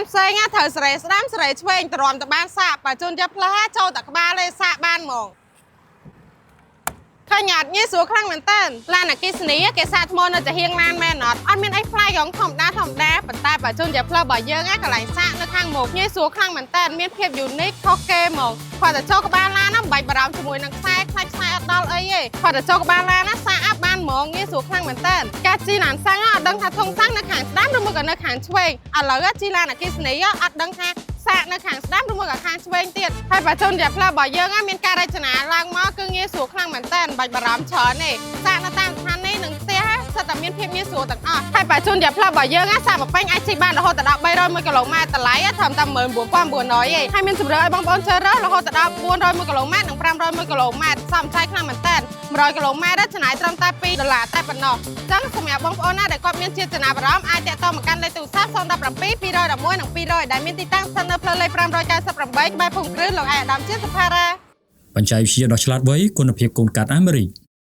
បានផ្សេងត្រូវសេរីស្ដាំសេរីឆ្វេងទ្រាំទៅបានសាកបើជូនជាផ្លែចូលតែក្បាលលេសាកបានហ្មងឃើញអត់ងាយស្រួលខ្លាំងមែនតើឡានអគិសនីគេសាកថ្មនៅតែហៀងឡានមែនអត់មានអីផ្លែយ៉ាងធម្មតាប៉ុន្តែបើជូនជាផ្លូវរបស់យើងកន្លែងសាកនៅខាងមុខងាយស្រួលខ្លាំងមែនតើមានភាពយូនីកខុសគេហ្មងគាត់តែចូលក្បាលឡានមិនបាច់បារម្ភជាមួយនឹងខ្សែខ្លាច់ខ្សែអត់ដល់អីទេគាត់តែចូលក្បាលឡានសាកអាប់បានហ្មងងាយស្រួលខ្លាំងមែនតើការជីឡានសាំងអត់ដឹងថាធុងសាំងនៅខាងស្ដាំឬមួយក៏នៅខាងឆ្វេងឥឡូវជីឡានអគិសនីអត់ដឹងថាសាកនៅខាងស្ដាំឬមួយក៏ខាងឆ្វេងទៀតហើយបើជូនជាផ្លូវរបស់យើងមានការរចនាឡើងមកគឺងាយស្រួលខ្លាំងមែនតើមិនបាច់បារម្ភច្រើនទេសាកនៅតាមស្ថានីយ៍និងផ្ទះសិតតែមានភាពងាយស្រួលទាំងអស់ហើយបើជូនជាផ្លូវរបស់យើងសាកបំពេញអាចជិះបានរហូតដល់301គីឡូម៉ែត្រតម្លៃត្រឹមតែ19,900ទេហើយមានជម្រើសឲ្យបងប្អូនជ្រើសរើសរហូតដល់401គីឡូម៉ែត្រនិង501គីឡូម៉ែត្រសមថ្លៃខ្លាំងមែនតើ100គីឡូម៉ែត្រចំណាយត្រឹមតែ$2តែប៉ុណ្ណោះអញ្ចឹងសម្រាប់បងប្អូនណាដែលគាត់មានចេតនាបារម្ភអាចតាក់ទងមកកាន់លេខទូរស័ព្ទ017 211និង200ដែលមានទីតាំងស្ថិតនៅផ្លូវលេខ598ក្បែរភូមិគ្រឹះលោកឯកឧត្តមជាតិសុផារ៉ាបច្ចេកវិទ្យាដ៏ឆ្លាតវៃគុណភាពកូនកាត់អាមេរិក